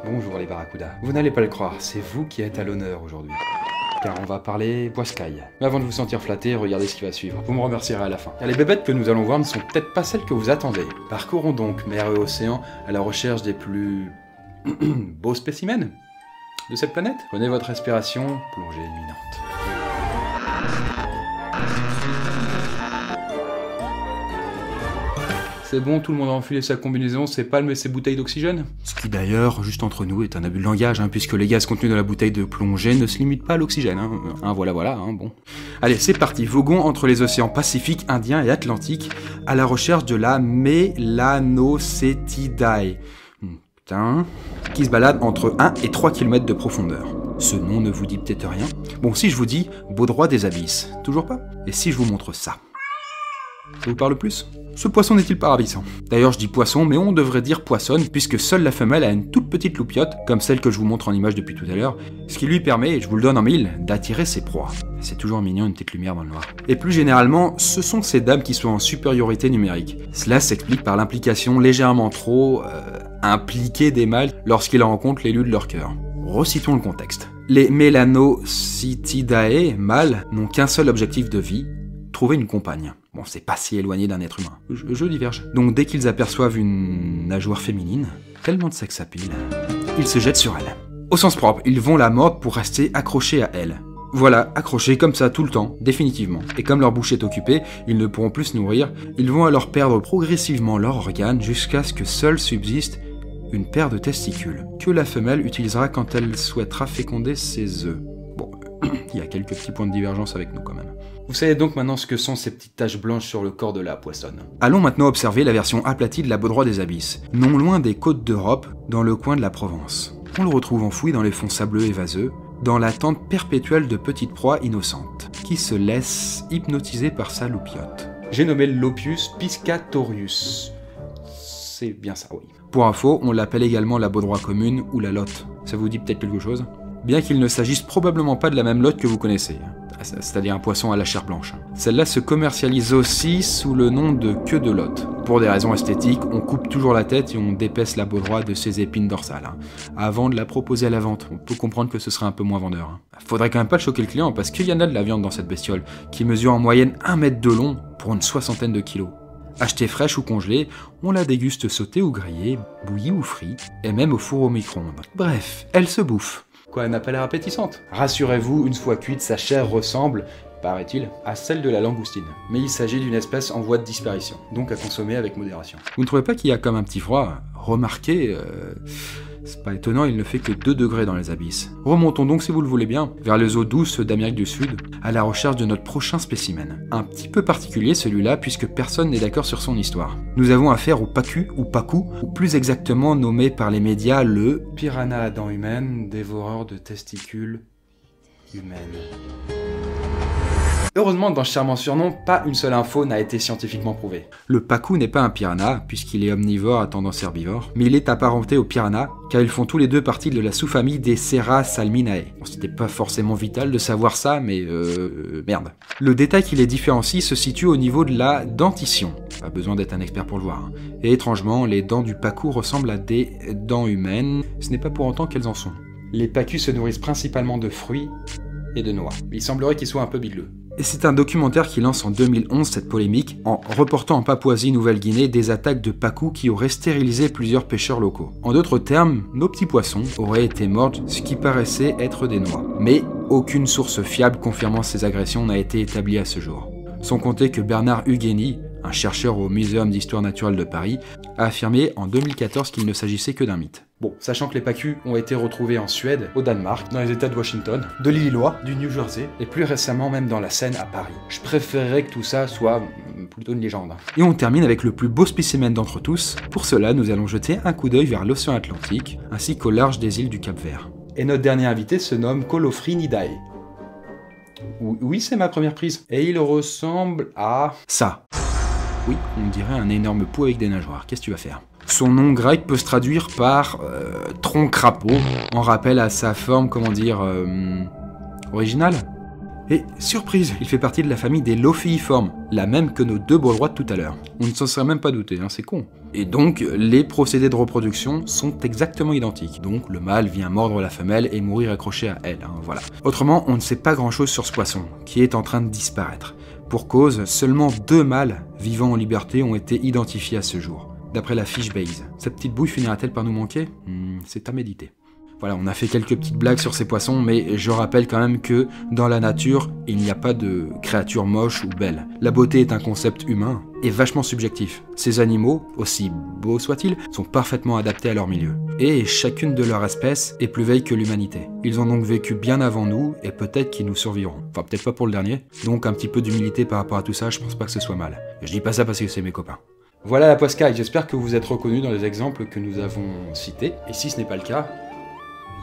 Bonjour les barracudas. Vous n'allez pas le croire, c'est vous qui êtes à l'honneur aujourd'hui. Car on va parler poiscaille. Mais avant de vous sentir flatté, regardez ce qui va suivre. Vous me remercierez à la fin. Car les bébêtes que nous allons voir ne sont peut-être pas celles que vous attendez. Parcourons donc mer et océan à la recherche des plus... beaux spécimens de cette planète. Prenez votre respiration, plongée imminente. C'est bon, tout le monde a enfilé sa combinaison, ses palmes et ses bouteilles d'oxygène? Ce qui d'ailleurs, juste entre nous, est un abus de langage, puisque les gaz contenus dans la bouteille de plongée ne se limitent pas à l'oxygène. Voilà, bon. Allez, c'est parti, voguons entre les océans Pacifique, Indien et Atlantique, à la recherche de la Melanocetidae. Putain... qui se balade entre 1 et 3 km de profondeur. Ce nom ne vous dit peut-être rien? Bon, si je vous dis Baudroie des abysses, toujours pas? Et si je vous montre ça? Ça vous parle plus? Ce poisson n'est-il pas ravissant? D'ailleurs, je dis poisson, mais on devrait dire poissonne, puisque seule la femelle a une toute petite loupiote, comme celle que je vous montre en image depuis tout à l'heure, ce qui lui permet, et je vous le donne en mille, d'attirer ses proies. C'est toujours mignon une petite lumière dans le noir. Et plus généralement, ce sont ces dames qui sont en supériorité numérique. Cela s'explique par l'implication légèrement trop... impliquée des mâles lorsqu'ils rencontrent l'élu de leur cœur. Recitons le contexte. Les Melanocetidae mâles n'ont qu'un seul objectif de vie, trouver une compagne. Bon, c'est pas si éloigné d'un être humain. Je diverge. Donc dès qu'ils aperçoivent une nageoire féminine, tellement de sex appeal, ils se jettent sur elle. Au sens propre, ils vont la mordre pour rester accrochés à elle. Voilà, accrochés comme ça tout le temps, définitivement. Et comme leur bouche est occupée, ils ne pourront plus se nourrir, ils vont alors perdre progressivement leur organe jusqu'à ce que seul subsiste une paire de testicules, que la femelle utilisera quand elle souhaitera féconder ses œufs. Bon, il y a quelques petits points de divergence avec nous quand même. Vous savez donc maintenant ce que sont ces petites taches blanches sur le corps de la poissonne. Allons maintenant observer la version aplatie de la Baudroie des abysses, non loin des côtes d'Europe, dans le coin de la Provence. On le retrouve enfoui dans les fonds sableux et vaseux, dans l'attente perpétuelle de petites proies innocentes, qui se laissent hypnotiser par sa loupiote. J'ai nommé l'Opius piscatorius. C'est bien ça, oui. Pour info, on l'appelle également la baudroie commune ou la lotte. Ça vous dit peut-être quelque chose? Bien qu'il ne s'agisse probablement pas de la même lotte que vous connaissez, c'est-à-dire un poisson à la chair blanche. Celle-là se commercialise aussi sous le nom de queue de lotte. Pour des raisons esthétiques, on coupe toujours la tête et on dépaisse la baudroie de ses épines dorsales, avant de la proposer à la vente. On peut comprendre que ce serait un peu moins vendeur. Faudrait quand même pas choquer le client, parce qu'il y en a de la viande dans cette bestiole, qui mesure en moyenne 1 mètre de long pour une 60aine de kilos. Achetée fraîche ou congelée, on la déguste sautée ou grillée, bouillie ou frite, et même au four au micro-ondes. Bref, elle se bouffe. Quoi, elle n'a pas l'air appétissante? Rassurez-vous, une fois cuite, sa chair ressemble, paraît-il, à celle de la langoustine. Mais il s'agit d'une espèce en voie de disparition, donc à consommer avec modération. Vous ne trouvez pas qu'il y a comme un petit froid? Remarquez, c'est pas étonnant, il ne fait que 2 degrés dans les abysses. Remontons donc, si vous le voulez bien, vers les eaux douces d'Amérique du Sud, à la recherche de notre prochain spécimen. Un petit peu particulier celui-là, puisque personne n'est d'accord sur son histoire. Nous avons affaire au pacu, ou pacu, ou plus exactement nommé par les médias le piranha à dents humaines, dévoreur de testicules humaines. Heureusement, dans ce charmant surnom, pas une seule info n'a été scientifiquement prouvée. Le pacu n'est pas un piranha, puisqu'il est omnivore à tendance herbivore, mais il est apparenté au piranha, car ils font tous les deux partie de la sous-famille des Serrasalminae. Bon, c'était pas forcément vital de savoir ça, mais merde. Le détail qui les différencie se situe au niveau de la dentition. Pas besoin d'être un expert pour le voir. Et étrangement, les dents du pacu ressemblent à des dents humaines, ce n'est pas pour autant qu'elles en sont. Les pacus se nourrissent principalement de fruits et de noix. Il semblerait qu'ils soient un peu bigleux. Et c'est un documentaire qui lance en 2011 cette polémique en reportant en Papouasie-Nouvelle-Guinée des attaques de pacous qui auraient stérilisé plusieurs pêcheurs locaux. En d'autres termes, nos petits poissons auraient été mordus, ce qui paraissait être des noix. Mais aucune source fiable confirmant ces agressions n'a été établie à ce jour. Sans compter que Bernard Hugueny, un chercheur au Muséum d'Histoire Naturelle de Paris, a affirmé en 2014 qu'il ne s'agissait que d'un mythe. Bon, sachant que les pacus ont été retrouvés en Suède, au Danemark, dans les États de Washington, de l'Illinois, du New Jersey, et plus récemment même dans la Seine à Paris. Je préférerais que tout ça soit plutôt une légende. Et on termine avec le plus beau spécimen d'entre tous. Pour cela, nous allons jeter un coup d'œil vers l'océan Atlantique, ainsi qu'au large des îles du Cap-Vert. Et notre dernier invité se nomme Colophrynidae. Oui, c'est ma première prise. Et il ressemble à... ça. Oui, on dirait un énorme pot avec des nageoires. Qu'est-ce que tu vas faire? Son nom grec peut se traduire par tronc crapaud, en rappel à sa forme, comment dire, originale. Et surprise, il fait partie de la famille des Lophiiformes, la même que nos deux baulois de tout à l'heure. On ne s'en serait même pas douté, hein, c'est con. Et donc, les procédés de reproduction sont exactement identiques. Donc, le mâle vient mordre la femelle et mourir accroché à elle, hein, voilà. Autrement, on ne sait pas grand-chose sur ce poisson, qui est en train de disparaître. Pour cause, seulement 2 mâles vivant en liberté ont été identifiés à ce jour. D'après la fiche base. Cette petite bouille finira-t-elle par nous manquer? C'est à méditer. Voilà, on a fait quelques petites blagues sur ces poissons, mais je rappelle quand même que dans la nature, il n'y a pas de créatures moches ou belles. La beauté est un concept humain et vachement subjectif. Ces animaux, aussi beaux soient-ils, sont parfaitement adaptés à leur milieu. Et chacune de leurs espèces est plus vieille que l'humanité. Ils ont donc vécu bien avant nous et peut-être qu'ils nous survivront. Enfin, peut-être pas pour le dernier. Donc un petit peu d'humilité par rapport à tout ça, je pense pas que ce soit mal. Je dis pas ça parce que c'est mes copains. Voilà la poiscaille, j'espère que vous êtes reconnus dans les exemples que nous avons cités. Et si ce n'est pas le cas,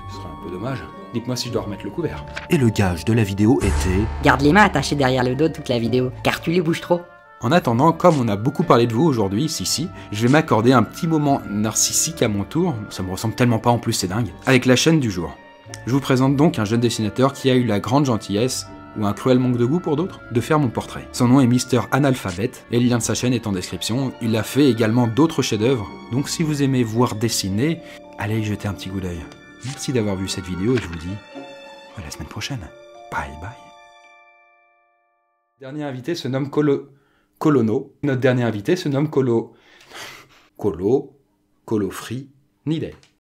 ce sera un peu dommage. Dites-moi si je dois remettre le couvert. Et le gage de la vidéo était... Garde les mains attachées derrière le dos toute la vidéo, car tu les bouges trop. En attendant, comme on a beaucoup parlé de vous aujourd'hui, si, je vais m'accorder un petit moment narcissique à mon tour, ça me ressemble tellement pas en plus, c'est dingue, avec la chaîne du jour. Je vous présente donc un jeune dessinateur qui a eu la grande gentillesse, ou un cruel manque de goût pour d'autres, de faire mon portrait. Son nom est Mister Analphabet, et le lien de sa chaîne est en description. Il a fait également d'autres chefs-d'œuvre, donc si vous aimez voir dessiner, allez y jeter un petit coup d'œil. Merci d'avoir vu cette vidéo et je vous dis à la semaine prochaine. Bye bye. Dernier invité se nomme Colono. Notre dernier invité se nomme Colofri Nidet.